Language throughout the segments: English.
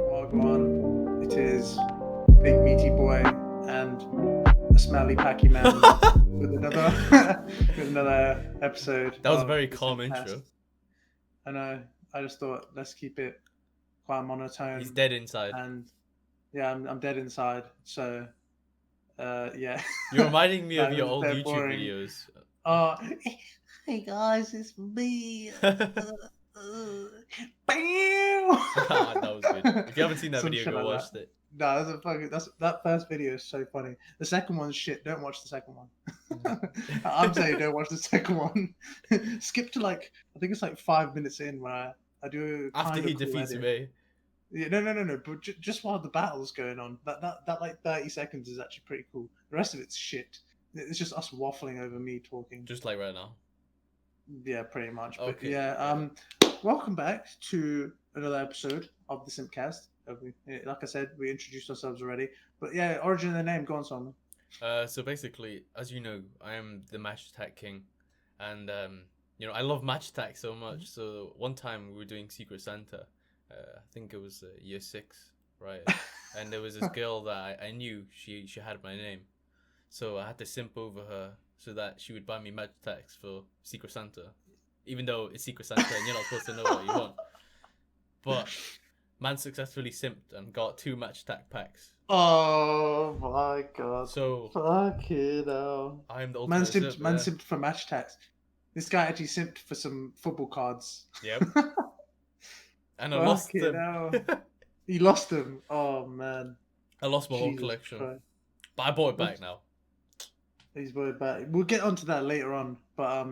Wagwan. It is Big Meaty Boy and a smelly packy man with another with another episode That was a of very the calm Simcast. intro. I know. I just thought let's keep it quite monotone. He's dead inside. And yeah, I'm dead inside. So yeah. You're reminding me of That your was old dead YouTube boring. videos. Oh, hey guys, it's me. Bam! That was good. If you haven't seen that Some video, shit go like watch it. No, that first video is so funny. The second one's shit. Don't watch the second one. I'm saying don't watch the second one. Skip to I think it's 5 minutes in where I do After kind he of cool defeats edit. me. Yeah, no. But just while the battle's going on, that 30 seconds is actually pretty cool. The rest of it's shit. It's just us waffling over me talking. Just like right now. Yeah, pretty much. Okay, But yeah. Welcome back to another episode of the Simpcast. Like I said, we introduced ourselves already. But yeah, origin of the name, go on, Simon. So basically, as you know, I am the match attack king, and I love match attack so much. So one time we were doing Secret Santa. I think it was year 6, right? And there was this girl that I knew she had my name, so I had to simp over her so that she would buy me match attacks for Secret Santa, even though it's Secret Santa and you're not supposed to know what you want. But man successfully simped and got 2 match attack packs. Oh my god. So fuck it out. I am the ultimate Man simped for match attacks. This guy actually simped for some football cards. Yep. And I lost them. You lost them. Oh man. I lost my whole Jesus collection. Christ. But I bought it back now. He's bought it back. We'll get onto that later on. But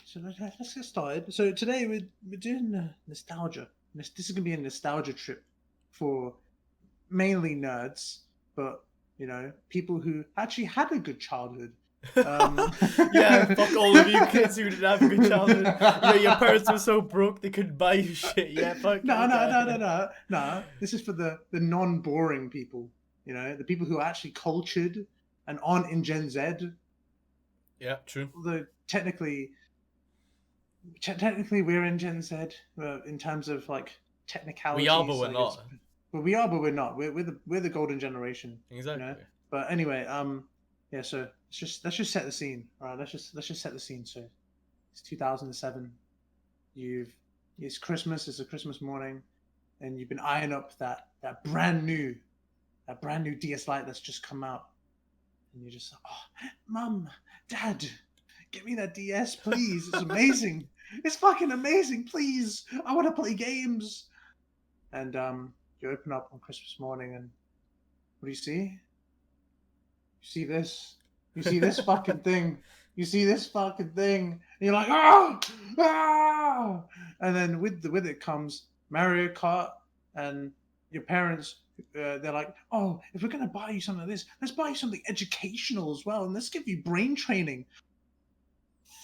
so let's get started. So today we're doing nostalgia. This is gonna be a nostalgia trip for mainly nerds, but people who actually had a good childhood. Yeah, fuck all of you kids who didn't have a good childhood. Your parents were so broke they couldn't buy you shit. Yeah, fuck. No. This is for the non-boring people. The people who are actually cultured and aren't in Gen Z. Yeah, true. Although technically we're in Gen Z in terms of technicality. We are, but we're not. But we are, but we're not. We're the golden generation. Exactly. But anyway, yeah. So let's just set the scene. All right, let's just set the scene. So it's 2007. It's Christmas. It's a Christmas morning, and you've been eyeing up that brand new DS Lite that's just come out, and you're just Mum, Dad, get me that DS, please. It's amazing. It's fucking amazing. Please, I want to play games. And you open up on Christmas morning, and what do you see? You see this? You see this fucking thing? You see this fucking thing? And you're like, ah! And then with it comes Mario Kart, and your parents, they're like, oh, if we're gonna buy you something like this, let's buy you something educational as well, and let's give you brain training.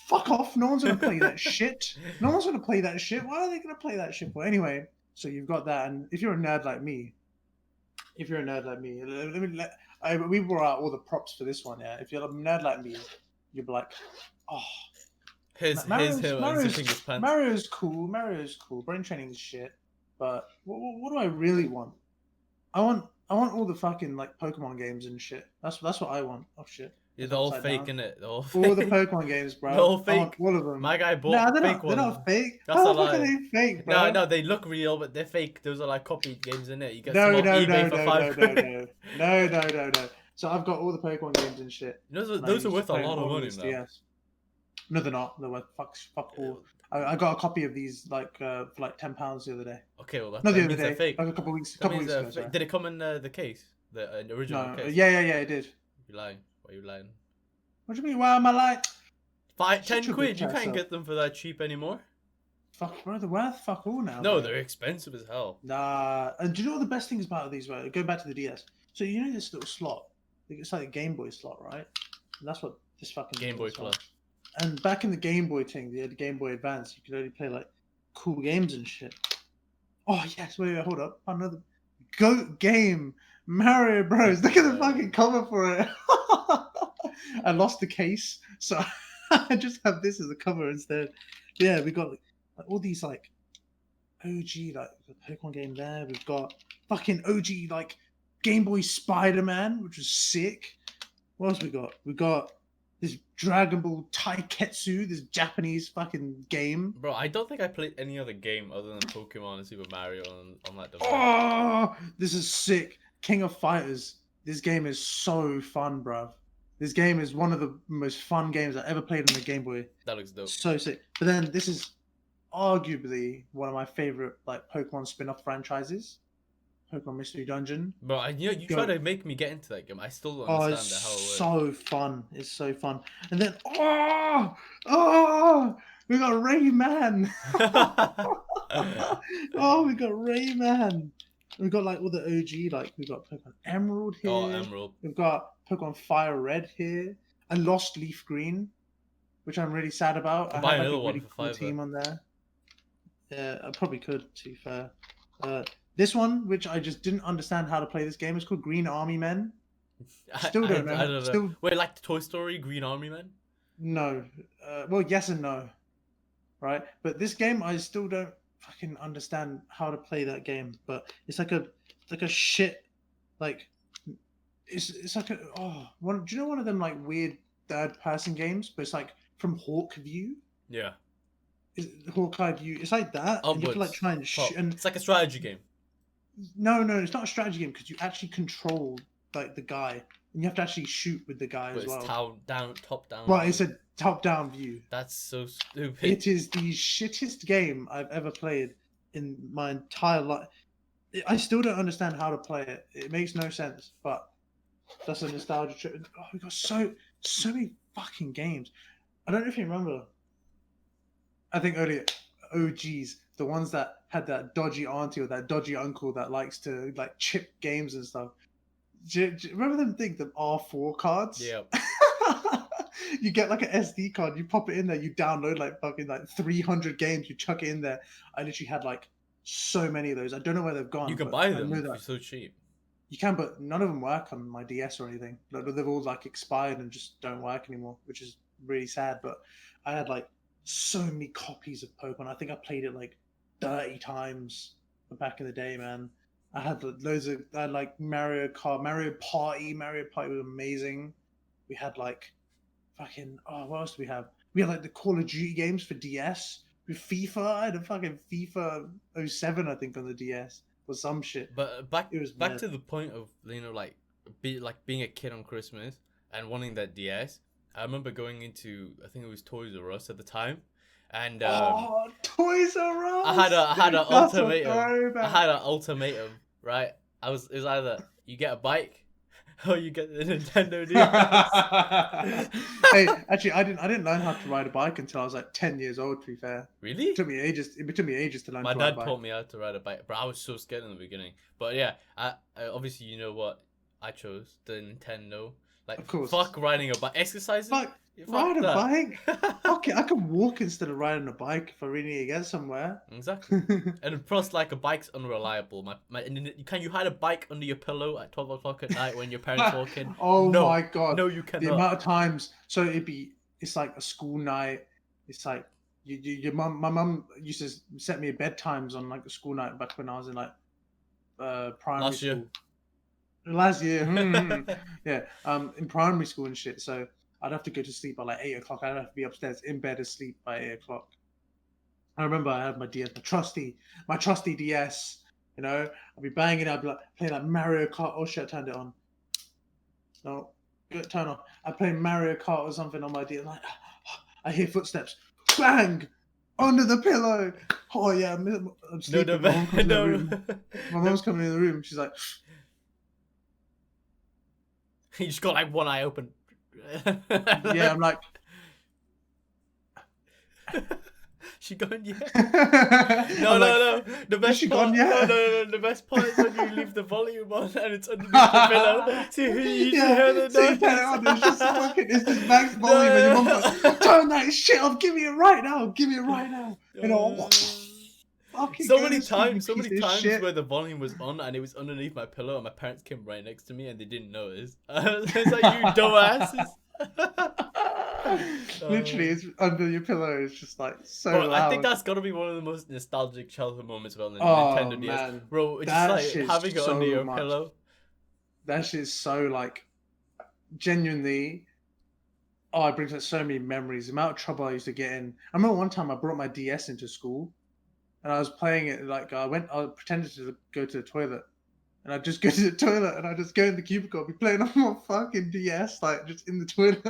Fuck off! No one's gonna play that shit. No one's gonna play that shit. Why are they gonna play that shit for? Anyway. So you've got that, and if you're a nerd like me, we brought out all the props for this one. Yeah, if you're a nerd like me, you'll be like, oh, Mario's cool. Brain training is shit, but what do I really want? I want all the fucking Pokemon games and shit. That's what I want. Oh shit. Yeah, they're all fake, innit? All the Pokemon games, bro. They're all fake. All of them. My guy bought fake ones. They're not fake. That's a lie. How are they fake, bro? No, they look real, but they're fake. Those are copied games, innit? You get No. eBay for £5. No. So I've got all the Pokemon games and shit. Those are worth a lot of money now. Yes. No, they're not. They're worth fuck all. I got a copy of these for £10 the other day. Okay, well not the other day. Fake. Like a couple weeks ago. Did it come in the case? The original case? Yeah, it did. You're lying. Why are you lying? What do you mean? Why am I lying? 10 quid. You can't get them for that cheap anymore. Fuck, bro, they're worth fuck all now. No, bro. They're expensive as hell. Nah, and do you know what the best thing is about these? Right, go back to the DS. So this little slot. It's like a Gameboy slot, right? And that's what this fucking Gameboy Club. And back in the Game Boy thing, the Game Boy Advance, you could only play cool games and shit. Oh yes, wait, hold up, another goat game, Mario Bros. Look at the fucking cover for it. I lost the case, so I just have this as a cover instead. Yeah, we got all these OG like the Pokemon game there. We've got fucking OG like Game Boy Spider-Man, which was sick. What else we got? We got this Dragon Ball Taiketsu, this Japanese fucking game. Bro, I don't think I played any other game other than Pokemon and Super Mario on that device. Oh, this is sick. King of Fighters. This game is so fun, bruv. This game is one of the most fun games I ever played on the Game Boy. That looks dope. So sick. But then this is arguably one of my favorite like Pokemon spin-off franchises. Pokemon Mystery Dungeon. Bro, you try to make me get into that game. I still don't understand how it works. So fun. It's so fun. And then we got Rayman. We got Rayman. We've got like all the OG, like we've got Pokemon Emerald here. Oh, Emerald. We've got Pokemon Fire Red here. I lost Leaf Green, which I'm really sad about. I'll I buy had like another a one really for cool $5. team on there. Yeah, I probably could, to be fair. This one, which I just didn't understand how to play this game, is called Green Army Men. Still don't know. I don't know. Still... Wait, like the Toy Story Green Army Man? No. Well, yes and no. Right? But this game, I still don't fucking understand how to play that game. But it's like a shit, like, it's like a, do you know one of them like weird third person games? But it's like from Hawk view? Yeah. Hawkeye view. It's like that. And you have to like try and it's like a strategy game. No, it's not a strategy game because you actually control like the guy, and you have to actually shoot with the guy as well. It's top down. Right, it's a top down view. That's so stupid. It is the shittest game I've ever played in my entire life. I still don't understand how to play it. It makes no sense, but that's a nostalgia trip. Oh, we got so many fucking games. I don't know if you remember. I think earlier OGs, the ones that had that dodgy auntie or that dodgy uncle that likes to like chip games and stuff. Do you remember them things, the R4 cards? Yeah. You get like an SD card, you pop it in there, you download like fucking like 300 games, you chuck it in there. I literally had like so many of those. I don't know where they've gone. You can buy them. They're so cheap. You can, but none of them work on my DS or anything. Like, they've all like expired and just don't work anymore, which is really sad. But I had like so many copies of Pokemon. I think I played it like 30 times back in the day, man. I had like Mario Kart, Mario Party. Mario Party was amazing. We had like fucking, what else do we have? We had like the Call of Duty games for DS. With FIFA, I had a fucking FIFA 07, I think, on the DS or some shit. But back to the point of, you know, like being a kid on Christmas and wanting that DS. I remember going into, I think it was Toys R Us at the time, and Toys R Us. I had an ultimatum. I had an ultimatum, right? It was either you get a bike or you get the Nintendo DS. Hey, actually, I didn't learn how to ride a bike until I was like 10 years old. To be fair, really, it took me ages to learn. My to ride dad a bike. taught me how to ride a bike, but I was so scared in the beginning. But yeah, I obviously, you know what I chose, the Nintendo. Like, of course. Fuck riding a bike. Exercises? Ride a bike? Okay, I can walk instead of riding a bike if I really need to get somewhere. Exactly. And plus, like, a bike's unreliable. Can you hide a bike under your pillow at 12 o'clock at night when your parents walk in? No, my God. No, you cannot. The amount of times. So it's like a school night. It's like, my mum used to set me bedtimes on like a school night back when I was in like primary school. Last year, yeah, in primary school and shit. So I'd have to go to sleep by like 8 o'clock. I'd have to be upstairs in bed asleep by 8 o'clock. I remember I had my DS, my trusty DS. You know, I'd be banging. I'd be like playing like Mario Kart. Oh shit, I turned it on. No, good, turn off. I play Mario Kart or something on my DS. Like, I hear footsteps. Bang! Under the pillow. Oh yeah, I'm sleeping. My mom's coming in the room. She's like. You just got like one eye open. Yeah, I'm like. She gone yet? No. The best she part. Gone yet? No. The best part is when you leave the volume on and it's underneath the pillow. So you hear the noise. So you turn it on. It's just max volume, and your mom's like, "Turn that shit off. Give me it right now. You know. So many times where the volume was on and it was underneath my pillow and my parents came right next to me and they didn't notice. It's like, you dumbasses. Literally, it's under your pillow. It's just like so Bro, I think loud. that's gotta be one of the most nostalgic childhood moments about the Oh Nintendo DS. man, Bro, it's just that like shit's having it so under your much. pillow. That shit's so like genuinely. Oh, it brings up so many memories. The amount of trouble I used to get in. I remember one time I brought my DS into school, and I was playing it. Like I pretended to go to the toilet, and I just go to the toilet, and I just go in the cubicle, I'd be playing on my fucking DS, like just in the toilet.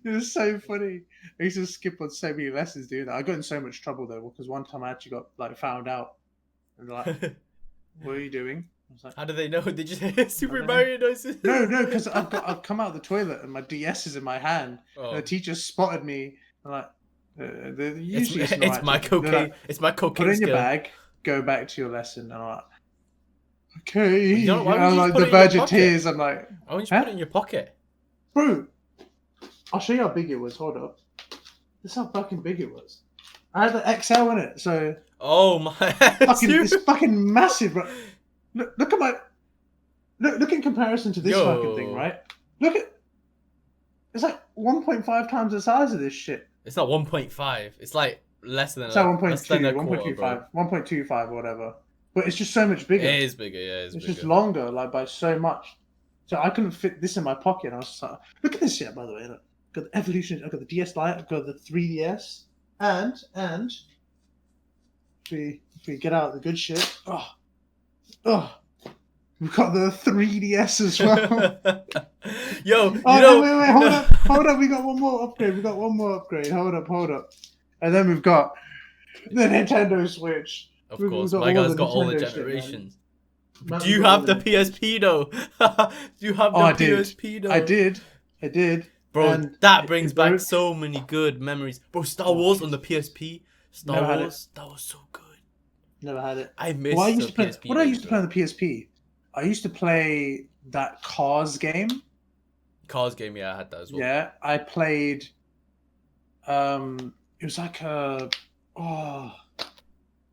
It was so funny. I used to skip on so many lessons doing that. I got in so much trouble though, because one time I actually got like found out, and they're like, "What are you doing?" I was like, How do they know? They just hear "I Super don't know." Mario noises. No, because I've come out of the toilet and my DS is in my hand, and Oh, the teacher spotted me. And like, it's usually it's an it's alright my teacher. They're cocaine. like, It's my put cocaine it in your skill. bag, go back to your lesson. And I'm like, okay. You know, why And would I'm you just like put the it in your verge of pocket? tears. I'm like, Why would you huh? put it in your pocket? Bro, I'll show you how big it was. Hold up. This is how fucking big it was. I had the XL in it, so Oh my! it's fucking massive, bro. Look at my look in comparison to this fucking thing, Yo, right? Look at it's like 1.5 times the size of this shit. it's not 1.5. It's like less than It's like less than 1.2, a quarter, bro. 1.25 or whatever. But it's just so much It bigger. is bigger. Yeah, it's It's just bigger. longer, like by so much. So I couldn't fit this in my pocket. I was just like, look at this shit, by the way. Look. I've got the Evolution, I've got the DS Lite, I've got the 3DS, and if we get out the good shit, we've got the 3DS as well. Yo, you Oh, know, wait, you know. hold up. We got one more upgrade. Hold up. And then we've got the Nintendo Switch. Of We've course, got my all guy's the got all the Nintendo shit, man. generations. Man, Do we've you got all have the Nintendo shit. PSP though? Do you have Oh, the I did. PSP though? I did. Bro, And that brings it back broke. so many good memories. Bro, Star Oh, Wars on the Jesus. PSP. Star Never had it. Wars, that was so good. Never had it. I What I miss used the to play. PSP What I days, used to bro. play on the PSP. I used to play that Cars game. Cars game, yeah, I had that as well. Yeah, I played. It was like a. Oh,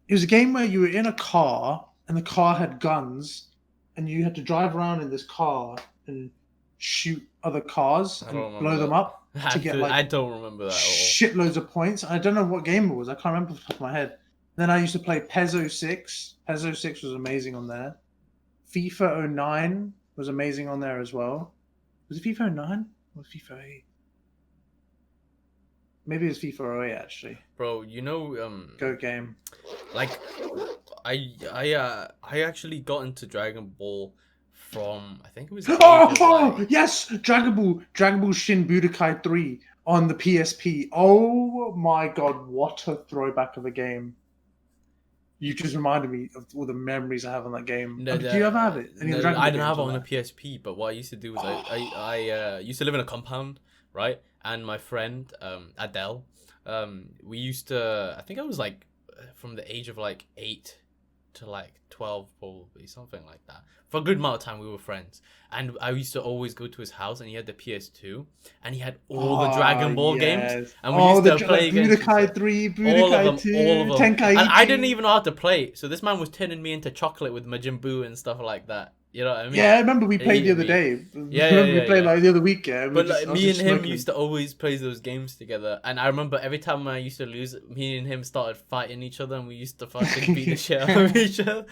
it was a game where you were in a car and the car had guns, and you had to drive around in this car and shoot other cars I and don't blow remember them that. up to get like I don't remember that at all. shitloads of points. I don't know what game it was. I can't remember off the top of my head. Then I used to play Pezzo 6. Pezzo 6 was amazing on there. FIFA 09 was amazing on there as well. Was it FIFA 09 or FIFA 8? Maybe it was FIFA 08 actually. Bro, you know, Go game. like, I actually got into Dragon Ball from, I think it was the age of like, Yes, Dragon Ball Shin Budokai 3 on the PSP. Oh my god, what a throwback of a game! You just reminded me of all the memories I have on that game. No, Do you ever have it? Any of the Dragon Ball I didn't games have it on a that? PSP, but what I used to do was I used to live in a compound, right? And my friend Adele, we used to, I think I was like from the age of like 8 to like 12, probably something like that. For a good amount of time, we were friends, and I used to always go to his house, and he had the PS2, and he had all the Dragon Ball games, and we used to play against each Budokai other. 3, All of Budokai them, 2, all of them. Tenkaichi. And I didn't even know how to play, so this man was turning me into chocolate with Majin Buu and stuff like that. You know what I mean? Yeah, I remember we played the Hated other me. day. Yeah, We played like the other week, yeah. But like, me and him used to always play those games together, and I remember every time I used to lose, me and him started fighting each other, and we used to fucking beat the shit out of each other.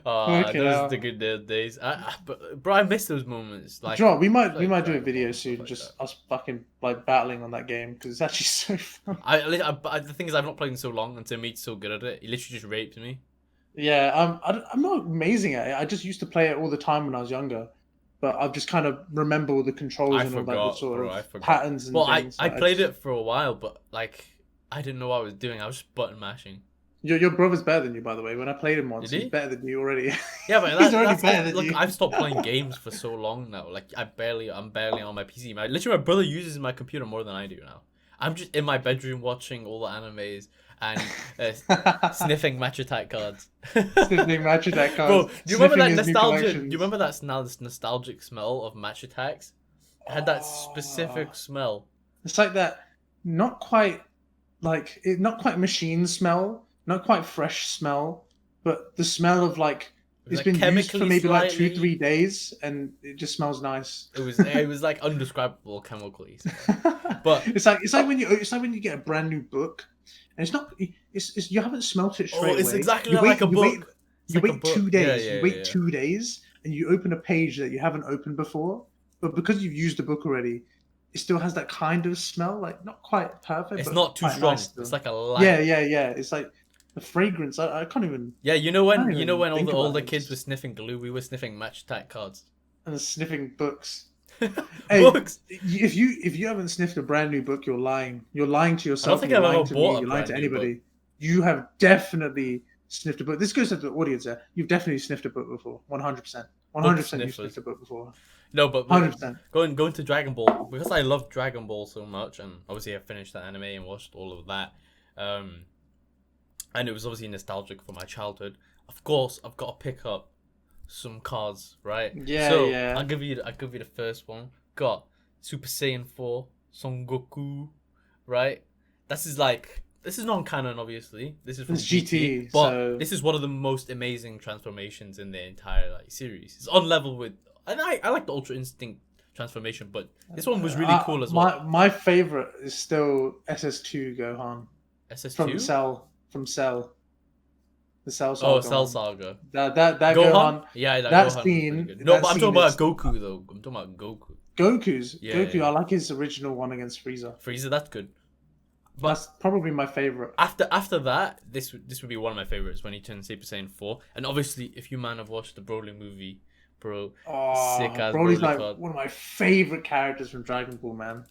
Okay, Those are the good days. But bro, I miss those moments. Like, do you know what? We might do a Dragon video Ball, soon, like just that. us fucking like battling on that game because it's actually so fun. The thing is, I've not played in so long, and Sumeet's so good at it. He literally just raped me. Yeah, I'm not amazing at it. I just used to play it all the time when I was younger, but I've just kind of remember all the controls I and all that forgot, sort bro. of I forgot. patterns and Well, things. I played just, it for a while, but like I didn't know what I was doing. I was just button mashing. Your brother's better than you, by the way. When I played him once, Did he? he's better than you already. Yeah, but He's already that's better than look. you. I've stopped playing games for so long now. Like I'm barely on my PC. Literally, my brother uses my computer more than I do now. I'm just in my bedroom watching all the animes and sniffing Match Attack cards. Sniffing Match Attack Bro, cards. do you remember that sniffing his new nostalgia? Do collections. you remember that nostalgic smell of Match Attacks? It had that specific smell. It's like that, not quite not quite machine smell, not quite fresh smell, but the smell of like It was It's like been used for chemically maybe like two, slightly. 3 days, and it just smells nice. It was like undescribable chemically. But It's like when you get a brand new book, and it's not it's you haven't smelt it oh, straight it's away. exactly like a book. It's You like a wait book. two Yeah, days. You yeah, wait yeah. 2 days, and you open a page that you haven't opened before. But because you've used the book already, it still has that kind of smell, like not quite perfect, It's but not too quite nice strong. It's still. like a Yeah, light. yeah, yeah. It's like the fragrance. I Yeah, can't you know even when all think the about older it. kids were sniffing glue, we were sniffing match tag cards. And sniffing books. Hey, Books. if you haven't sniffed a brand new book, you're lying. You're lying to I don't yourself, and think you're I've ever lying to me. bought a You're lying brand to new book. anybody. You have definitely sniffed a book. This goes to the audience. There, you've definitely sniffed a book before. 100%. Book 100%. You've sniffed sniffers. a book before. No, but 100%. going to Dragon Ball because I love Dragon Ball so much, and obviously I finished that anime and watched all of that, and it was obviously nostalgic for my childhood. Of course, I've got to pick up some cards, right? Yeah, So yeah. I'll give you the first one. Got Super Saiyan 4, Son Goku, right? This is non-canon, obviously. This is from It's GT, GT, but so this is one of the most amazing transformations in the entire series. It's on level with, and I like the Ultra Instinct transformation, but this one was really cool as well. my favorite is still SS2 Gohan from SS2? Cell from Cell, the Cell Oh, Saga Cell one. Saga. That Gohan? Gohan, Yeah, that that Gohan was pretty scene, good. No, that but I'm talking scene about is Goku though. I'm talking about Goku. Yeah, yeah, Goku. yeah. I like his original one against Frieza. Frieza, that's good. That's But probably my favorite. after that, this would be one of my favorites when he turned Super Saiyan 4. And obviously, if you man have watched the Broly movie, bro, sick Oh, ass Broly's Broly like card. one of my favorite characters from Dragon Ball, man.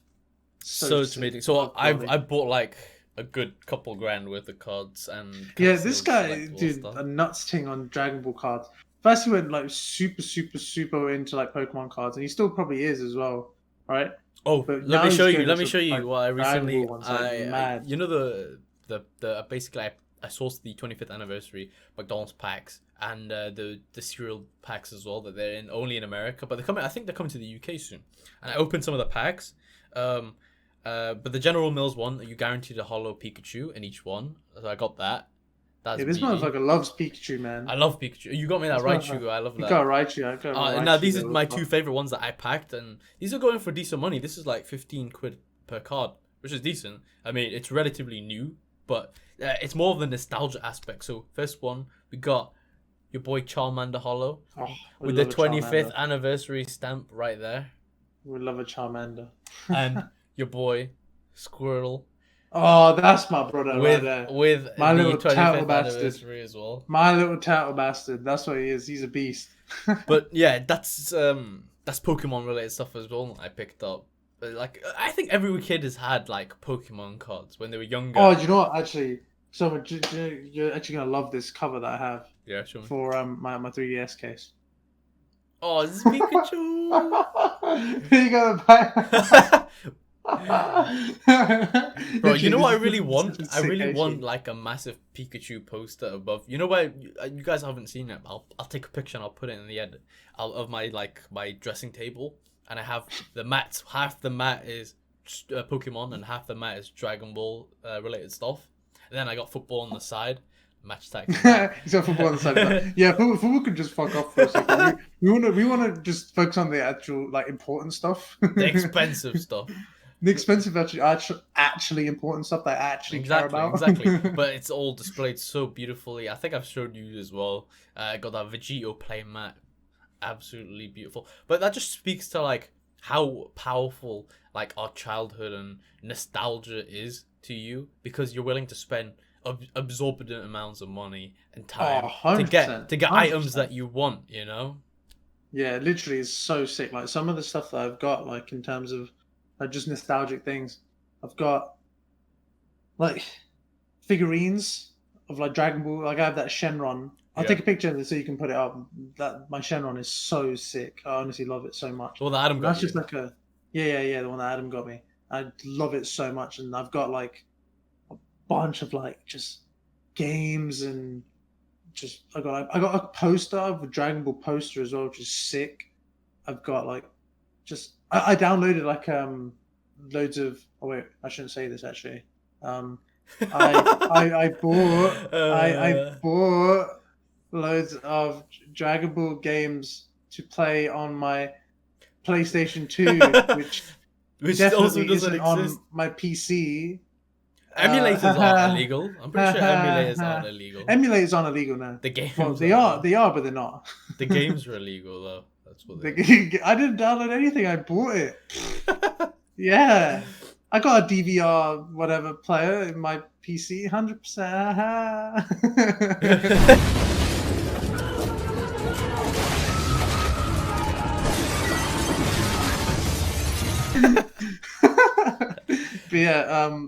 So Sick. intimidating. I So love Broly. I bought like a good couple grand worth of cards and kind Yeah, of this sealed guy collectible did stuff. a nuts thing on Dragon Ball cards. First, he went like super into like Pokemon cards, and he still probably is as well, right? Oh, But now he's going let me into show you like what I Dragon recently Ball ones, like mad. you know the basically I sourced the 25th anniversary McDonald's packs and the cereal packs as well that they're in only in America, but they're coming. I think they're coming to the UK soon. And I opened some of the packs, but the General Mills one you guaranteed a hollow Pikachu in each one, so I got that. That's Yeah, this meaty. motherfucker loves Pikachu, I man. love Pikachu. You got me that This Raichu. motherfucker, I love you that. got Raichu. I got Now Raichu, these are my two little favorite ones that I packed, and these are going for decent money. This is like 15 quid per card, which is decent. I mean, it's relatively new, but it's more of the nostalgia aspect. So first one, we got your boy Charmander Hollow fuck. Oh, we with the love a 25th Charmander. anniversary stamp right there, We love a Charmander. and your boy Squirtle Oh, that's my brother right there. with My the little turtle 25th bastard. anniversary as well. My little turtle bastard. That's what he is. He's a beast. But yeah, that's Pokemon related stuff as well. I picked up. But, like I think every kid has had like Pokemon cards when they were younger. Oh, do you know what? Actually, so you're actually gonna love this cover that I have Yeah, sure. for my 3DS case. Oh, this is Pikachu. You gotta buy. Bro, you know what I really This is want? such a I sick really case. want like a massive Pikachu poster above. You know where you guys haven't seen it? I'll take a picture and I'll put it in the edit of my dressing table, and I have the mats. Half the mat is Pokemon and half the mat is Dragon Ball related stuff. And then I got football on the side, match tacks. He's got football on the side. But yeah, football could just fuck off for a second. We wanna just focus on the actual like important stuff. The expensive stuff. The expensive actually important stuff that I actually care about. Exactly. But it's all displayed so beautifully. I think I've showed you as well. I got that Vegito play mat, absolutely beautiful. But that just speaks to like how powerful like our childhood and nostalgia is to you, because you're willing to spend absorbent amounts of money and time Oh, to 100%, get items 100%. that you want. You know. Yeah, literally, it's so sick. Like some of the stuff that I've got, like in terms of like just nostalgic things, I've got like figurines of like Dragon Ball. Like I have that Shenron. I'll Yeah. take a picture of it so you can put it up. That my Shenron is so sick. I honestly love it so much. Well, the Adam And got that's you. just like a yeah, the one that Adam got me. I love it so much, and I've got like a bunch of like just games and just I got a poster of a Dragon Ball poster as well, which is sick. I've got like just I downloaded like loads of oh wait, I shouldn't say this actually. I bought loads of Dragon Ball games to play on my PlayStation 2, which Which also definitely doesn't isn't exist. on my PC. Emulators aren't illegal. I'm pretty sure emulators aren't illegal. Emulators aren't illegal now. The Well, games they are are, illegal. they are, but they're not. The games are illegal though. That's what they I didn't download anything. I bought it. are. Yeah, I got a DVR whatever player in my PC, 100%. But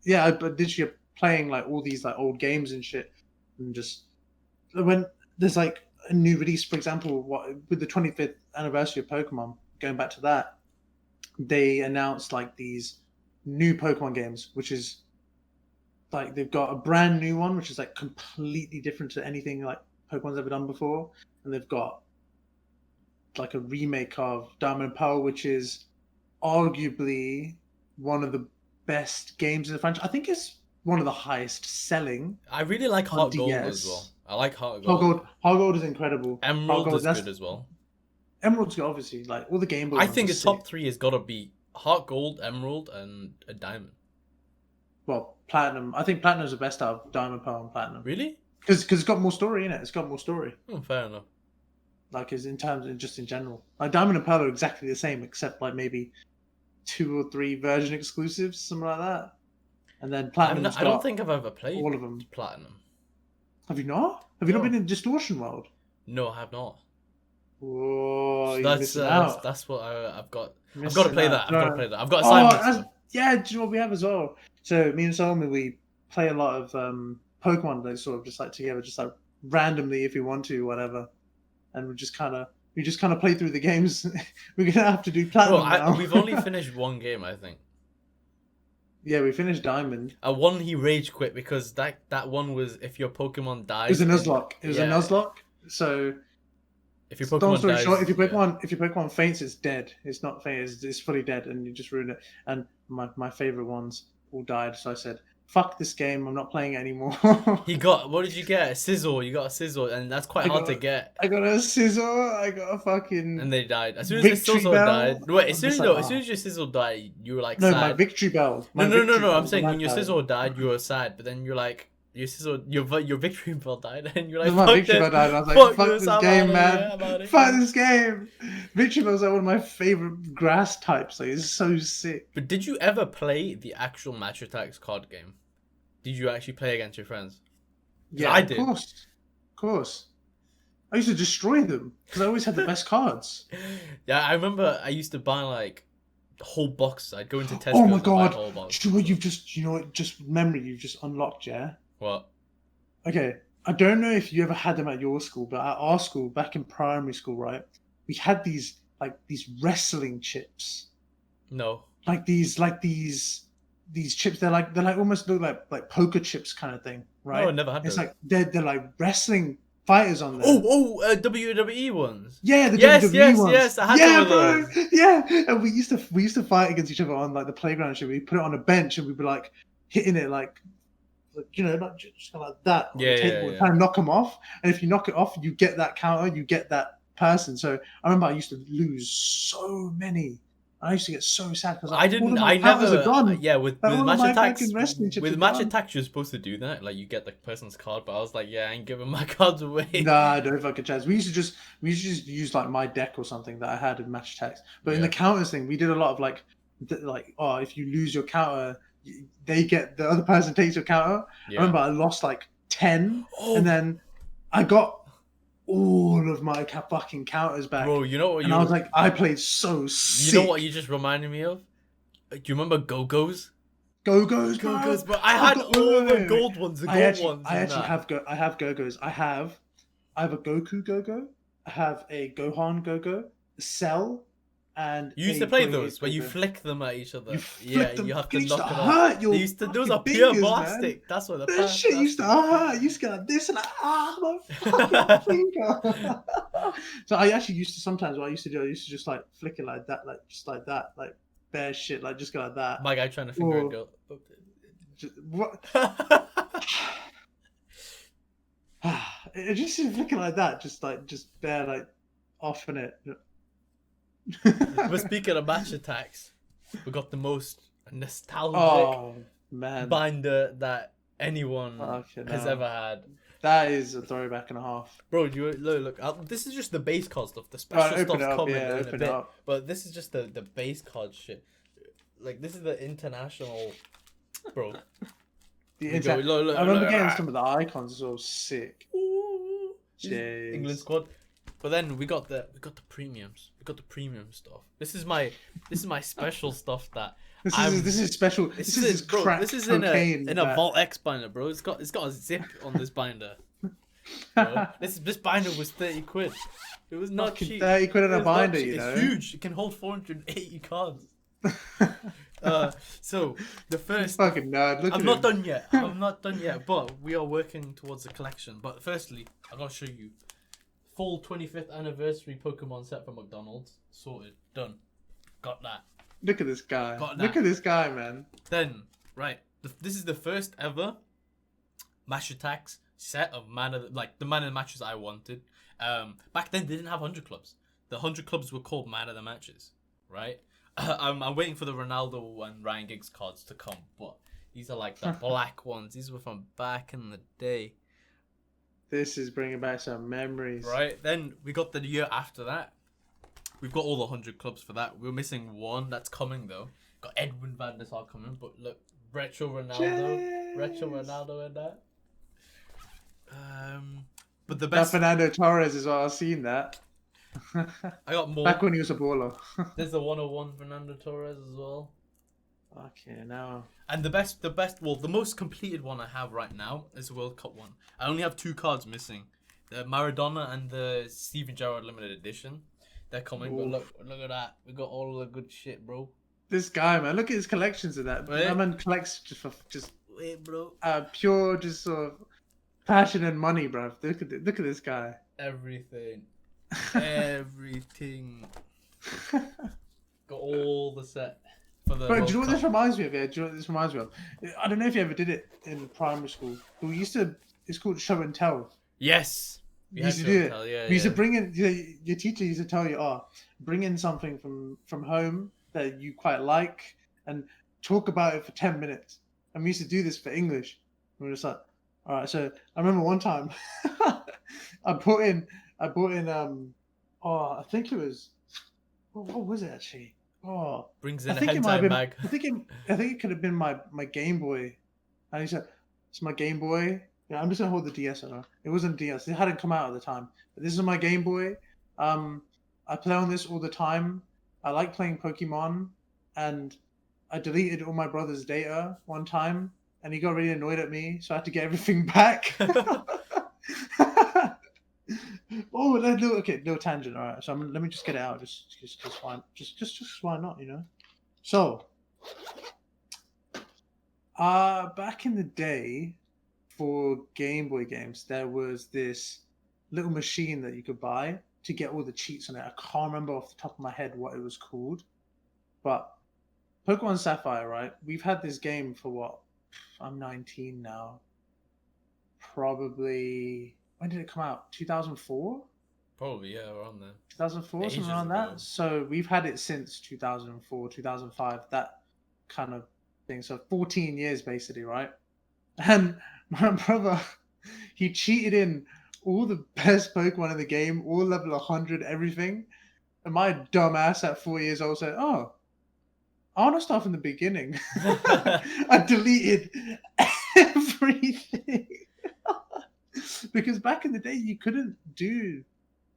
yeah, but literally playing like all these like old games and shit, and just when there's like a new release, for example, what with the 25th anniversary of Pokemon, going back to that, they announced like these new Pokemon games, which is like they've got a brand new one, which is like completely different to anything like Pokemon's ever done before, and they've got like a remake of Diamond and Pearl, which is arguably one of the best games in the franchise. I think it's one of the highest selling I really like on Heart Gold as well. DS. I like Heart Heart Gold. Gold, Heart Gold is incredible. Heart Emerald Gold, is that's good as well. Emerald's good, obviously. Like all the Game Boy I ones think are the top sick. three has got to be Heart Gold, Emerald, and a Diamond. Well, Platinum. I think Platinum's the best out of Diamond, Pearl, and Platinum Really? because it's got more story in it. It's got more story. Oh, fair enough. Like is in terms of just in general. Like Diamond and Pearl are exactly the same, except like maybe 2 or 3 version exclusives, something like that. And then Platinum's I don't got think I've ever played all of them. Platinum. Have you not? Have you not No. been in Distortion World? No, I have not. Whoa, So you're missing out. that's what I've got. I've got to Missing play out. that. I've got to play that. I've got Oh, assignments. Though. yeah, do you know what we have as well? So me and Solomon, we play a lot of Pokemon, like sort of just like together, just like randomly if we want to, whatever. And we just kind of play through the games. We're gonna have to do Bro, Platinum now. we've only finished one game, I think. Yeah, we finished Diamond. One he rage quit because that one was if your Pokemon dies. It was a Nuzlocke. It was a Nuzlocke. So if your long Pokemon story dies, short, if your Pokemon faints, it's dead. It's not faint. It's fully dead, and you just ruin it. And my favorite ones all died. So I said, "Fuck this game. I'm not playing it anymore." he got what did you get? A Sizzle. You got a Sizzle, and that's quite hard to get. I got a Scizor. I got a fucking. And they died as soon as Victory the Sizzle Bell. died. Wait, as I'm soon just like, as your Sizzle died, you were like no, sad. my Victory Bell. No. I'm saying Bell when your died. Sizzle died, you were sad, but then you're like your Victory Bell died, and you're like, My fuck Victory this. Bell died. And I was like, fuck this, this I'm game, outta here, man. Fuck this game. Victory Bell's like one of my favorite grass types. Like, it's so sick. But did you ever play the actual Match Attax card game? Did you actually play against your friends? Yeah, I did. Of course. I used to destroy them because I always had the best cards. Yeah, I remember I used to buy like whole boxes. I'd go into Tesco. Oh my and buy god! whole box. You know what? Just memory you've just unlocked. Yeah. What? Okay, I don't know if you ever had them at your school, but at our school, back in primary school, right, we had these wrestling chips. No. Like these chips. They're like almost look like poker chips kind of thing, right? No, I never had It's those. like they're like wrestling fighters on there. WWE ones. Yeah, the Yes, WWE ones. yes, I had yeah, some of bro. those. Yeah, and we used to fight against each other on like the playground and shit. We put it on a bench and we'd be like hitting it like you know, not just like that on the table and trying to knock them off. And if you knock it off, you get that counter, you get that person. So I remember I used to lose so many. I used to get so sad because I didn't. I never. Yeah, with Match Attax. With Match Attax, you're supposed to do that. Like you get the person's card, but I was like, yeah, I ain't giving my cards away. Nah, I don't fucking chance. We used to just use like my deck or something that I had in Match Attax. But in the counters thing, we did a lot of like if you lose your counter, they get the other person takes your counter. Yeah. I remember I lost like 10, and then I got all of my fucking counters back. Bro, you know what? And I was like, I played so sick. You know what you just reminded me of? Do you remember Go-Go's? Go-Go's, bro. I had all the gold ones. I have Go-Go's. I have a Goku Go-Go. I have a Gohan Go-Go. A Cell. And you used to play those where you flick them at each other. You have to knock it off. Those are pure plastic. Man. That's what that shit used to hurt. You used to get like this and my fucking finger. So I actually used to sometimes what I used to just like flick it like that, like bare shit, like just go like that. My guy trying to finger a girl. What? it just is looking like that, just bare like off in it. But speaking of match attacks, we got the most nostalgic Oh man, binder that anyone fucking has hell. ever had. That is a throwback and a half. Bro, look, this is just the base card stuff. The Right, special open it stuff's up, coming yeah, in a open it bit. up. But this is just the base card shit. Like, this is the international... Bro. I remember getting some of the icons as well, sick. Ooh, Jeez. England squad. But then we got the premiums. We got the premium stuff. This is my special stuff that This is special. This is bro. crack This is in cocaine a Vault X binder, bro. It's got a zip on this binder. Bro. This binder was 30 quid. It was not cheap. 30 quid in a binder, you know. It's huge. It can hold 480 cards. So the first fucking nerd. I'm not done yet. I'm not done yet, but we are working towards a collection. But firstly, I gotta show you full 25th anniversary Pokemon set from McDonald's. Sorted, done, got that. Look at this guy. Look at this guy, man. Then right, this is the first ever Match Attacks set of the man of the matches I wanted. Back then they didn't have 100 clubs. The 100 clubs were called man of the matches, right? I'm waiting for the Ronaldo and Ryan Giggs cards to come, but these are like the black ones. These were from back in the day. This is bringing back some memories. Right, then we got the year after that. We've got all the 100 clubs for that. We're missing one that's coming though. Got Edwin van der Sar coming, but look, retro Ronaldo in that. But the best. That Fernando Torres as well. I've seen that. I got more. Back when he was a baller. There's the 101 Fernando Torres as well. Okay, now. And well, the most completed one I have right now is the World Cup one. I only have 2 cards missing. The Maradona and the Steven Gerrard limited edition. They're coming, but look at that. We got all the good shit, bro. This guy, man. Look at his collections of that. Right? That man collects just wait, bro. Pure, just sort of passion and money, bro. Look at this guy. Everything. Everything. Got all the set for the. Bro, do you know what this reminds me of? Yeah, do you know what this reminds me of? I don't know if you ever did it in primary school, but we used to. It's called show and tell. Yes. We used to do it. We used to bring in. Your teacher used to tell you, bring in something from home that you quite like, and talk about it for 10 minutes. And we used to do this for English. We were just like, all right. So I remember one time, I brought in. I think it was. What was it actually? Oh, brings in a hentai bag. I think it could have been my Game Boy. And he said, "It's my Game Boy." Yeah, I'm just gonna hold the DS. It wasn't DS. It hadn't come out at the time. But this is my Game Boy. I play on this all the time. I like playing Pokemon, and I deleted all my brother's data one time, and he got really annoyed at me, so I had to get everything back. Oh, no tangent. All right, so let me just get it out. Just why not? You know. So, back in the day, for Game Boy games, there was this little machine that you could buy to get all the cheats on it. I can't remember off the top of my head what it was called, but Pokemon Sapphire, right? We've had this game for what? I'm 19 now. Probably. When did it come out? 2004? Probably, yeah, around there. 2004, something around that. So we've had it since 2004, 2005, that kind of thing. So 14 years basically, right? And my brother, he cheated in all the best Pokemon in the game, all level 100, everything. And my dumb ass at 4 years old said, "Oh, I want to start from the beginning." I deleted everything. Because back in the day, you couldn't do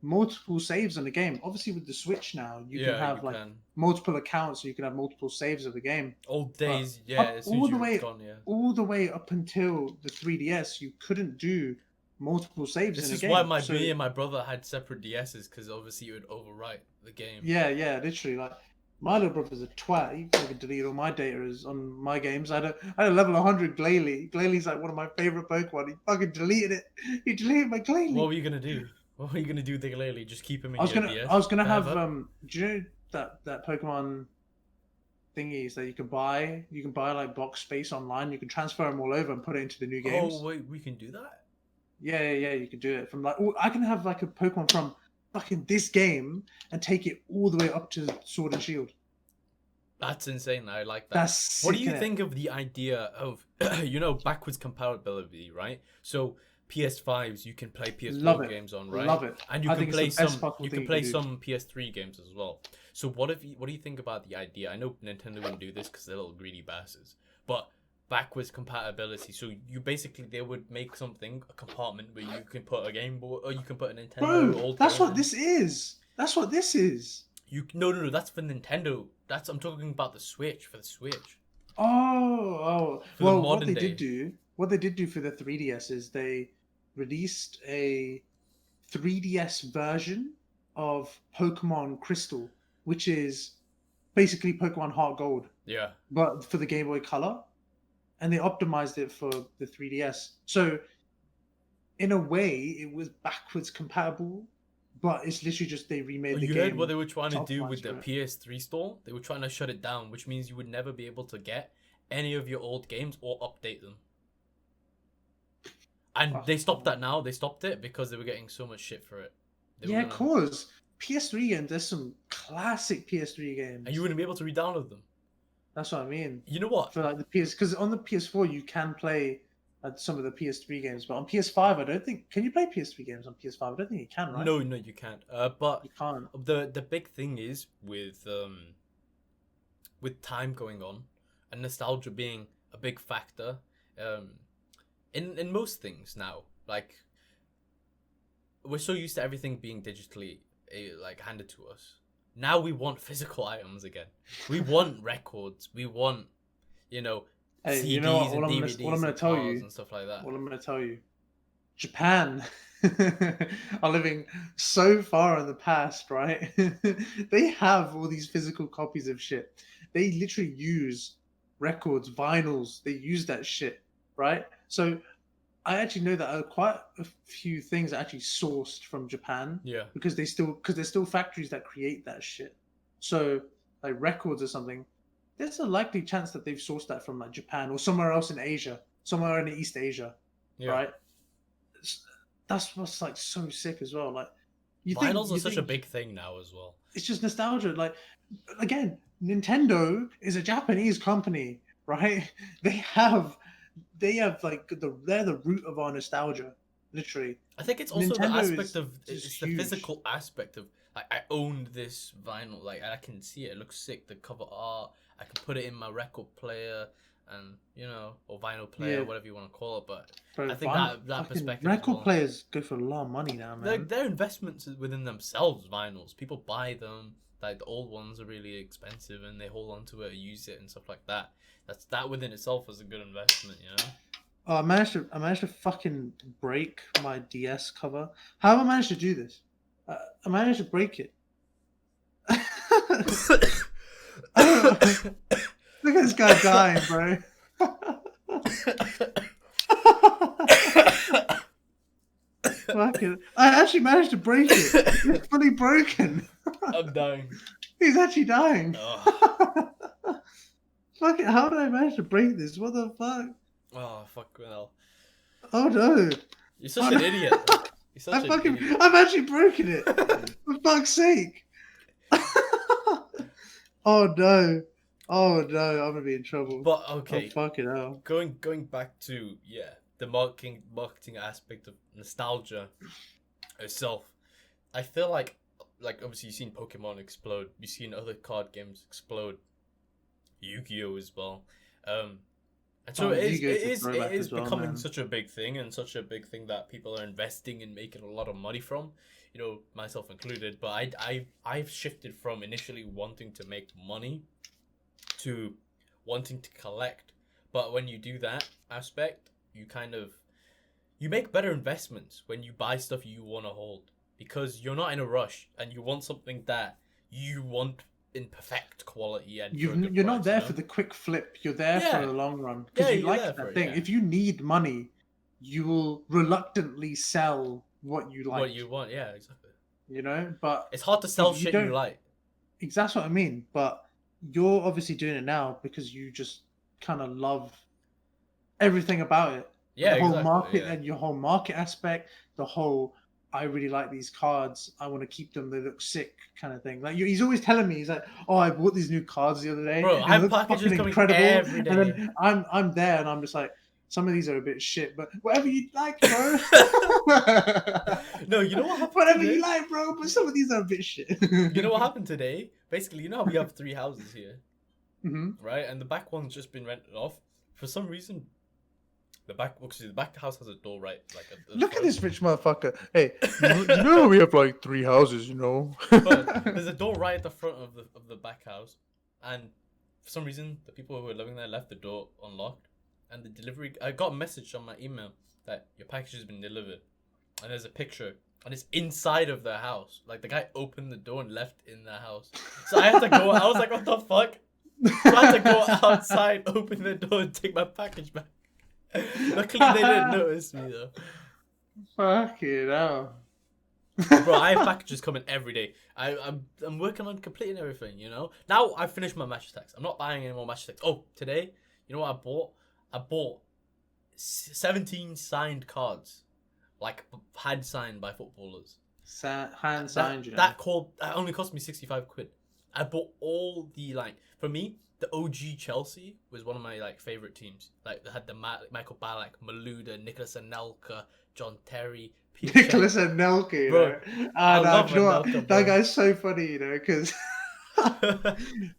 multiple saves on the game. Obviously, with the Switch now, you can have multiple accounts, so you can have multiple saves of the game. Old days, all the way up until the 3DS, you couldn't do multiple saves in the game. This is why me and my brother had separate DSs, because obviously you would overwrite the game. Yeah, literally. Like, my little brother's a twat. He fucking deleted all my data on my games. I had a level 100 Glalie. Glalie's like one of my favorite Pokemon. He fucking deleted it. He deleted my Glalie. What were you gonna do? What were you gonna do with the Glalie? Just keep him in your DS? I was gonna have do you know that Pokemon thingies that you can buy? You can buy like box space online. You can transfer them all over and put it into the new games. Oh wait, we can do that? Yeah. You can do it from like. Oh, I can have like a Pokemon from fucking this game and take it all the way up to Sword and Shield. That's insane. I like that. That's What do sick, you innit? think of the idea of backwards compatibility, right? So PS5s you can play Love PS4 it. games on, right? Love it. And you I can think it's the play best some possible you thing can you play can do. some PS3 games as well. So what do you think about the idea? I know Nintendo wouldn't do this because they're little greedy bastards, but backwards compatibility. So they would make something a compartment where you can put a Game Boy or you can put a Nintendo Bro, old that's game what in. this is. That's what this is. No, that's for Nintendo. I'm talking about the Switch for the Switch. Oh. For the Well, modern day. what they did do for the 3DS is they released a 3DS version of Pokemon Crystal, which is basically Pokemon Heart Gold, Yeah. but for the Game Boy Color, and they optimized it for the 3DS. So in a way, it was backwards compatible, but it's literally just they remade the You heard what game they were trying to to do optimize with the for it. PS3 store? They were trying to shut it down, which means you would never be able to get any of your old games or update them. And they stopped that now. They stopped it because they were getting so much shit for it. Yeah, cause PS3 games. There's some classic PS3 games, and you wouldn't be able to re-download them. That's what I mean. You know what? For like the PS, because on the PS4 you can play some of the PS3 games, but on PS5 I don't think. Can you play PS3 games on PS5? I don't think you can, right? No, you can't. But You can't. the big thing is with time going on and nostalgia being a big factor, in most things now, like we're so used to everything being digitally like handed to us. Now we want physical items again. We want records. We want, Hey, CDs you know what? and DVDs and cars and stuff like that. What I'm gonna tell you, Japan are living so far in the past, right? They have all these physical copies of shit. They literally use records, vinyls. They use that shit, right? So I actually know that quite a few things are actually sourced from Japan Yeah. because there's still factories that create that shit. So like records or something, there's a likely chance that they've sourced that from like Japan or somewhere else in Asia, somewhere in East Asia, Yeah. right? That's what's like so sick as well. Like Vinyls are such a big thing now as well. It's just nostalgia. Like again, Nintendo is a Japanese company, right? They have like they're the root of our nostalgia, literally. I think it's also Nintendo the aspect of is it's the huge. physical aspect of like I owned this vinyl, like I can see it. It looks sick. The cover art, I can put it in my record player, and or vinyl player, Yeah. whatever you want to call it. But Bro, I think that perspective. record as well. players go for a lot of money now, man. They're investments within themselves. Vinyls, people buy them. Like the old ones are really expensive, and they hold on to it, use it, and stuff like that. That within itself is a good investment, Oh, I managed to fucking break my DS cover. How have I managed to do this? I managed to break it. Look at this guy dying, bro. Fucking, I actually managed to break it. It's fully broken. I'm dying. He's actually dying. Oh. Fuck it, how did I manage to break this? What the fuck? Oh, fuck hell. Oh no. You're such an idiot. You're such an idiot. I've actually broken it. For fuck's sake. Oh no. Oh no, I'm gonna be in trouble. But okay. Oh fucking hell. Going back to the marketing aspect of nostalgia itself. I feel like obviously you've seen Pokemon explode, you've seen other card games explode, Yu-Gi-Oh as well. And so it is becoming such a big thing, and such a big thing that people are investing in making a lot of money from, myself included. But I've shifted from initially wanting to make money to wanting to collect. But when you do that aspect, you make better investments when you buy stuff you want to hold, because you're not in a rush and you want something that you want in perfect quality, and you're not there for the quick flip. You're there for the long run because you like that thing. If you need money, you will reluctantly sell what you like. What you want, yeah, exactly. But it's hard to sell shit you like. That's what I mean. But you're obviously doing it now because you just kind of love everything about it. Yeah, The whole exactly. market Yeah. and your whole market aspect, the whole I really like these cards. I want to keep them. They look sick, kind of thing. Like he's always telling me, he's like, "Oh, I bought these new cards the other day, Bro, I and it have looks packages fucking coming incredible." every And day. then I'm there, and I'm just like, some of these are a bit shit, but whatever you like, bro. No, you know what happened Whatever you today? like, bro. But some of these are a bit shit. You know what happened today? Basically, you know how we have 3 houses here, Hmm. right? And the back one's just been rented off. For some reason, the back house has a door right, like at the Look at front. this rich motherfucker. Hey, you know we have like 3 houses, you know. But there's a door right at the front of the back house, and for some reason, the people who were living there left the door unlocked, and the delivery. I got a message on my email that your package has been delivered, and there's a picture, and it's inside of the house. Like the guy opened the door and left in the house, so I had to go. I was like, what the fuck? So I had to go outside, open the door, and take my package back. Luckily, they didn't notice me though. Fucking hell. Bro, I have packages coming every day. I'm working on completing everything, you know? Now I've finished my match attacks. I'm not buying any more match attacks. Oh, today, you know what I bought? I bought 17 signed cards. Like, hand signed by footballers. Hand signed, you know. That only cost me 65 quid. I bought all the, like, for me, the OG Chelsea was one of my, like, favourite teams. Like, they had the Michael Ballack, Malouda, Nicolas Anelka, John Terry, Peter Nicholas and Nelke, you Bro, know. I No, love do you know what? Anelka, That bro. guy's so funny, you know, because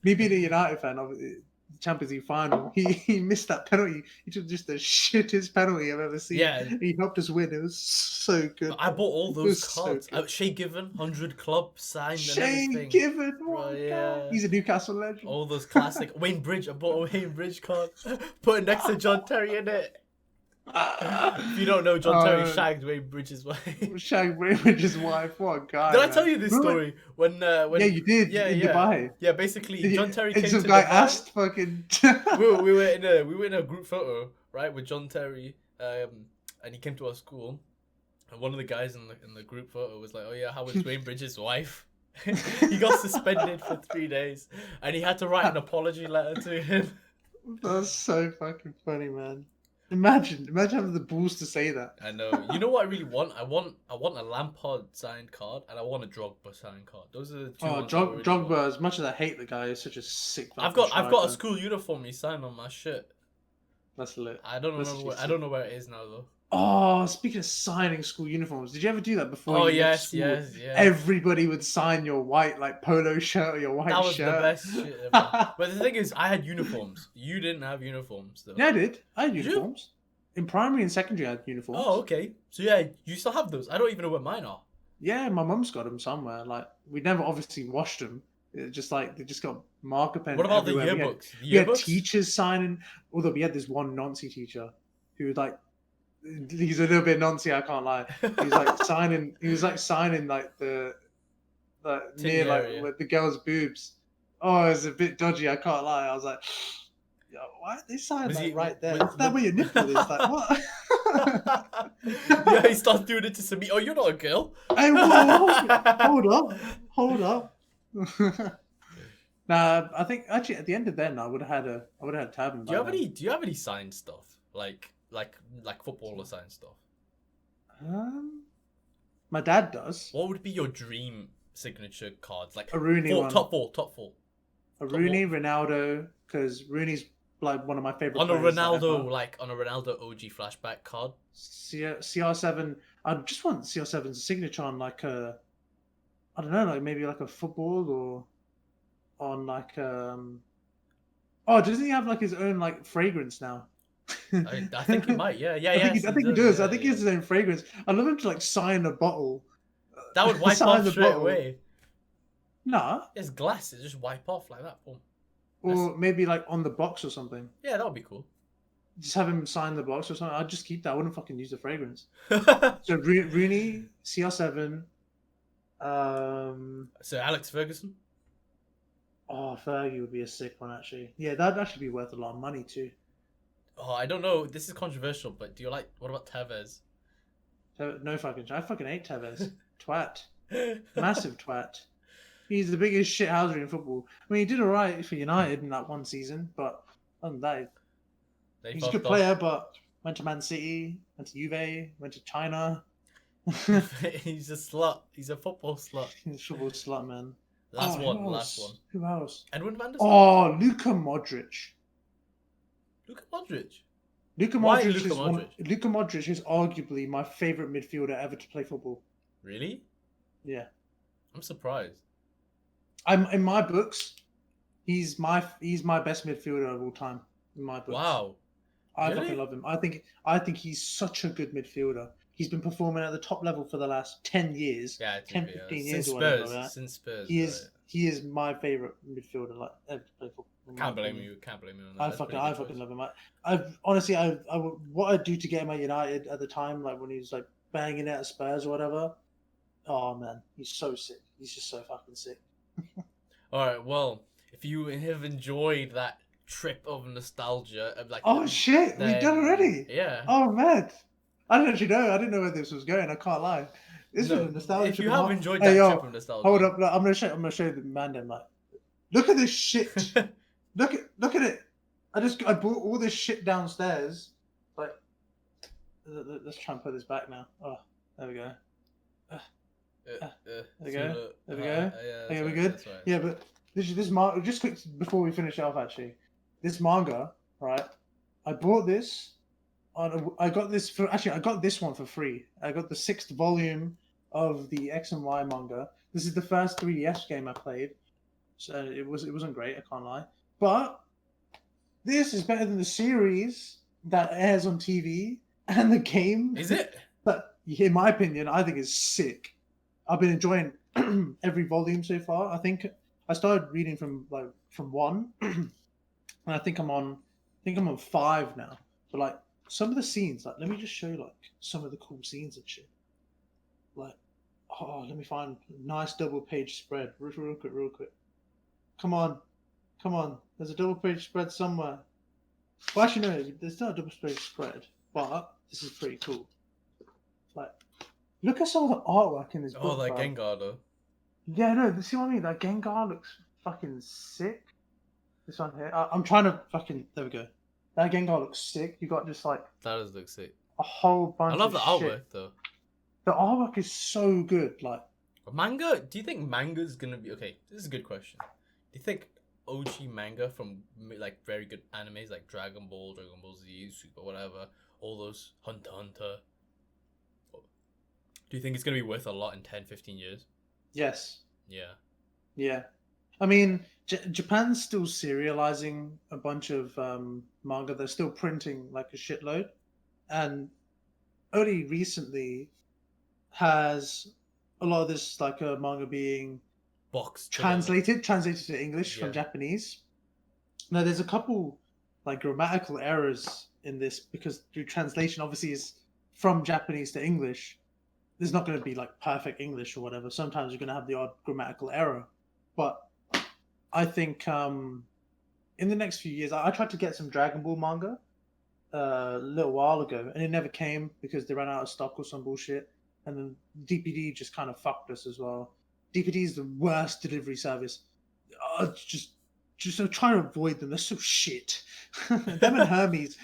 me being a United fan, obviously, the Champions League final, he missed that penalty. He took just the shittest penalty I've ever seen. Yeah. He helped us win. It was so good. I bought all It those was so cards. good. Shea Given, 100 Club, signed and Shane everything. Given, Bro, what a guy. yeah. He's a Newcastle legend. All those classic. Wayne Bridge, I bought a Wayne Bridge card. Put it next to John Terry in it. If you don't know, John Terry shagged Wayne Bridge's wife. Shag Bridges' wife, what a guy. Did I man. tell you this story? When Yeah, you did in Dubai. Yeah, basically John Terry And came some to guy Dubai. asked fucking. we were in a group photo, right, with John Terry, and he came to our school, and one of the guys in the group photo was like, "Oh yeah, how was Wayne Bridges' wife?" He got suspended for 3 days, and he had to write an apology letter to him. That's so fucking funny, man. Imagine having the balls to say that. I know. You know what I really want? I want a Lampard signed card, and I want a Drogba signed card. Those are the two. Oh, ones I really want. Drogba. As much as I hate the guy, is such a sick. I've fucking got a striker. school uniform he signed on my shit. That's lit. I don't That's remember. actually I don't know where it is now though. Oh, speaking of signing school uniforms, did you ever do that before? Oh you left yes, school? yes, yes. Everybody would sign your white like polo shirt or your white That was shirt. the best shit ever. But the thing is, I had uniforms. You didn't have uniforms though. Yeah, I did. I had Did you? uniforms. In primary and secondary, I had uniforms. Oh, okay. So yeah, you still have those. I don't even know where mine are. Yeah, my mum's got them somewhere. Like we never obviously washed them. It just like they just got marker pen. What about everywhere. the yearbooks? We had teachers signing. Although we had this one Nancy teacher who was like, he's a little bit Nancy. I can't lie. He was like signing. He was like signing like the near like area. with the girls' boobs. Oh, it was a bit dodgy. I can't lie. I was like, yo, why they sign Was like he- right there? was- Is that where your nipple is? Like what? Yeah, he starts doing it to Sumeet. Oh, you're not a girl. Hey, whoa, hold up. Nah, I think actually at the end of then I would have had tab. Do you have any signed stuff like footballer signed stuff? My dad does. What would be your dream signature cards? Like A Rooney one. top four. A Rooney, Ronaldo, because Rooney's like one of my favorite. On a players Ronaldo, ever. like on a Ronaldo OG flashback card. CR7. I just want CR7's signature on like a, I don't know, like maybe like a football or on like Oh, doesn't he have like his own like fragrance now? I think he might. Yeah. I think he does. Yeah, I think he has his own fragrance. I'd love him to like sign a bottle. That would wipe Sign off the straight bottle. away. Nah. It's glass. It just wipe off like that. Boom. Or maybe like on the box or something. Yeah, that would be cool. Just have him sign the box or something. I'd just keep that. I wouldn't fucking use the fragrance. So Rooney, CR7. So Alex Ferguson. Oh, Fergie would be a sick one actually. Yeah, that'd actually be worth a lot of money too. Oh, I don't know. This is controversial, but do you like? What about Tevez? No fucking. I fucking hate Tevez. Twat. Massive twat. He's the biggest shithouser in football. I mean, he did alright for United in that one season, but other than that, They he's a good fucked off. player, but Went to Man City. Went to Juve. Went to China. He's a slut. He's a football slut. Football slut, man. Last Who one. Last one. else? Who else? Edwin van der Sar. Oh, Luka Modric. Luka Modric. Luka Why Modric Luka is Modric? Luka Modric is arguably my favorite midfielder ever to play football. Really? Yeah, I'm surprised. I'm in my books. He's my best midfielder of all time in my books. Wow. I Really? fucking love him. I think he's such a good midfielder. He's been performing at the top level for the last 10 years. Yeah, 10, 15 years since or whatever. Spurs. Right? Since Spurs. He is my favorite midfielder like ever to play football. Can't blame you. Can't blame you on that. I fucking love him. I honestly, what I'd do to get him at United at the time, like when he was like banging it at Spurs or whatever. Oh man, he's so sick. He's just so fucking sick. All right. Well, if you have enjoyed that trip of nostalgia, of like, Oh shit, we've done already. Yeah. Oh man, I didn't actually know. I didn't know where this was going. I can't lie. This is a nostalgia. If you trip. have enjoyed that trip of nostalgia, hold up. Look, I'm gonna show you the man. Then like, look at this shit. look at it. I brought all this shit downstairs. Like, let's try and put this back now. Oh, there we go. There we go. There we go. Okay, we're good. Right. Yeah, but this manga. Just quick before we finish off, actually, this manga, right? I bought this. I got this I got this one for free. I got the 6th volume of the X and Y manga. This is the first 3DS game I played, so it wasn't great. I can't lie, but this is better than the series that airs on TV and the game. Is it? But in my opinion, I think it's sick. I've been enjoying every volume so far. I think I started reading from 1, and I think I'm on 5 now. But like some of the scenes, like let me just show you like some of the cool scenes and shit. Like, oh, let me find a nice double page spread. Real quick. Come on. There's a double page spread somewhere. Well, actually, no, there's not a double page spread, but this is pretty cool. Like, look at some of the artwork in this book. Oh, like Gengar though. Yeah, no, see what I mean? That Gengar looks fucking sick. This one here. I'm trying to fucking. There we go. That Gengar looks sick. You got just like. That does look sick. A whole bunch. I love of the artwork shit. though. The artwork is so good. Like. Manga? Do you think manga's gonna be okay? This is a good question. Do you think OG manga from like very good animes like Dragon Ball Z, Super, whatever, all those Hunter x Hunter? Do you think it's gonna be worth a lot in 10, 15 years? Yes. Yeah. I mean, Japan's still serializing a bunch of manga. They're still printing like a shitload, and only recently has a lot of this like manga being translated to English from Japanese. Now, there's a couple like grammatical errors in this because through translation, obviously, is from Japanese to English. There's not going to be like perfect English or whatever. Sometimes you're going to have the odd grammatical error, but I think in the next few years, I tried to get some Dragon Ball manga a little while ago, and it never came because they ran out of stock or some bullshit. And then DPD just kind of fucked us as well. DPD is the worst delivery service. Just try to avoid them. They're so shit. them and Hermes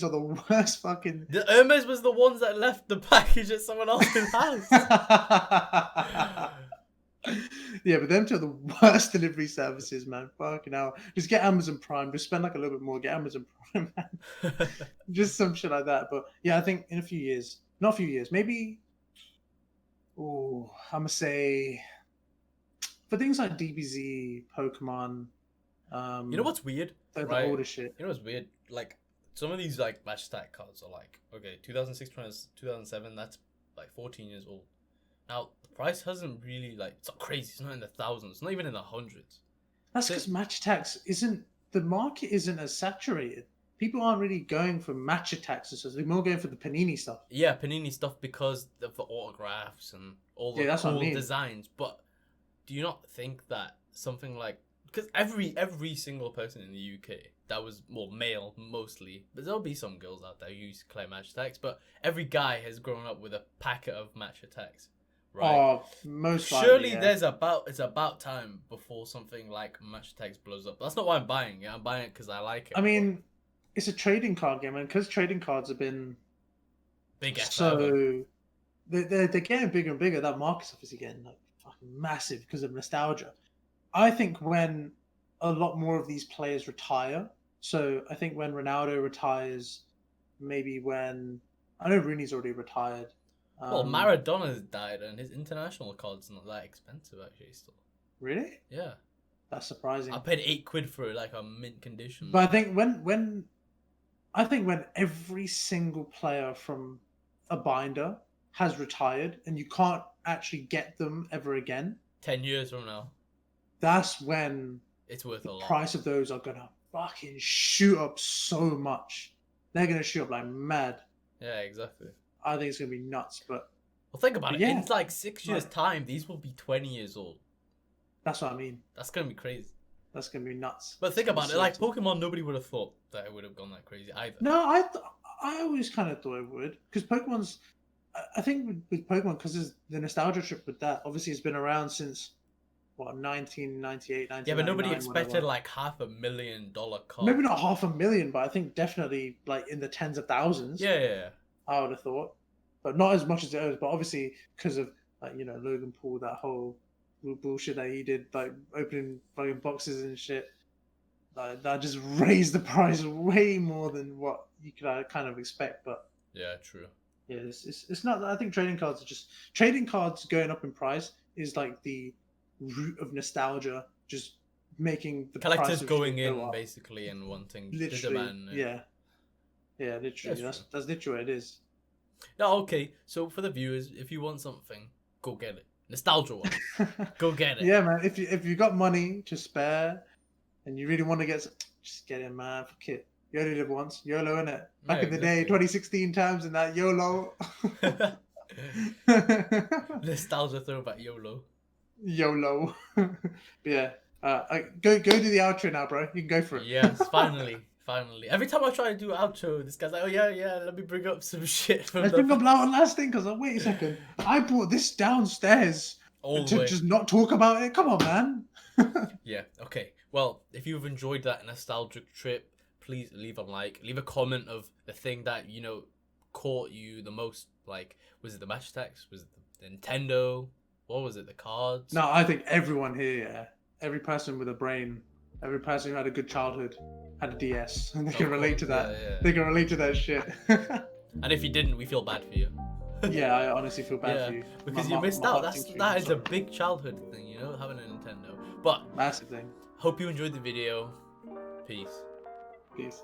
are the worst fucking. The Hermes was the ones that left the package at someone else's house. Yeah, but them two are the worst delivery services, man. Fucking hell. Just get Amazon Prime. Just spend like a little bit more. Get Amazon Prime, man. Just some shit like that. But yeah, I think in a few years, not a few years, maybe. Oh, I'm gonna say for things like DBZ, Pokemon. You know what's weird? The older shit. You know what's weird? Like some of these like match stack cards are like, okay, 2006, 2007. That's like 14 years old. Now the price hasn't really like it's not crazy. It's not in the thousands. It's not even in the hundreds. That's because match attacks the market isn't as saturated. People aren't really going for match attacks, so they're more going for the Panini stuff. Yeah, Panini stuff because of the autographs and all the cool designs. But do you not think that something like because every single person in the UK that was male mostly, but there'll be some girls out there who used to collect match attacks, but every guy has grown up with a packet of match attacks. Right. Oh, most likely, surely yeah. It's about time before something like match attacks blows up. That's not why I'm buying it. I'm buying it because I like it. I mean, it's a trading card game, and because trading cards have been Big F ever. so they're getting bigger and bigger. That market's obviously getting like fucking massive because of nostalgia. I think when a lot more of these players retire, so I think when Ronaldo retires, maybe when I know Rooney's already retired. Well, Maradona's died, and his international card's not that expensive actually. Still, Really? yeah. That's surprising. I paid £8 for it, like a mint condition. But I think when every single player from a binder has retired and you can't actually get them ever again, 10 years from now, that's when it's worth the a lot. price of those are gonna fucking shoot up so much. They're gonna shoot up like mad. Yeah, exactly. I think it's gonna be nuts. But Well, think about it. yeah, In like 6 years' time, these will be 20 years old. that's what I mean. That's gonna be crazy. That's gonna be nuts. But think about it. So Like Pokemon, nobody would have thought that it would have gone that crazy either. No, I always kind of thought it would, because Pokemon's. I think with Pokemon, because there's the nostalgia trip with that. Obviously, it's been around since what 1998, 1999. Yeah, but nobody expected whatever. like $500,000 card. Maybe not 500,000, but I think definitely like in the tens of thousands. Yeah. I would have thought, but not as much as it is. But obviously, because of like Logan Paul, that whole bullshit that he did, like opening fucking boxes and shit, like, that just raised the price way more than what you could kind of expect. But yeah, true. yeah, it's not. I think trading cards going up in price is like the root of nostalgia, just making the Collectors price of going shit in go up. basically and wanting the Literally, demand. yeah, literally. That's That's literally what it is. No, okay. So for the viewers, if you want something, go get it. Nostalgia one. Go get it. Yeah, man. If you got money to spare, and you really want to just get it, man. Fuck it. You only live once. YOLO, innit? Back Yeah, in the day, exactly. 2016 times and that YOLO. Nostalgia throwback YOLO. YOLO. But yeah. Go do the outro now, bro. You can go for it. Yes, finally. Every time I try to do outro, this guy's like, oh yeah, let me bring up some shit from Let's bring up Loud Last thing, because wait a second. I brought this downstairs all the to way. just not talk about it. Come on, man. Yeah, okay. Well, if you've enjoyed that nostalgic trip, please leave a like. Leave a comment of the thing that, caught you the most. Like, was it the match text? Was it the Nintendo? What was it? The cards? No, I think everyone here, every person with a brain, every person who had a good childhood had a DS, and they can relate to that. Yeah. They can relate to that shit. And if you didn't, we feel bad for you. Yeah, I honestly feel bad for you. Because you missed out. That is a big childhood thing, having a Nintendo. But massive thing. hope you enjoyed the video. Peace. Peace.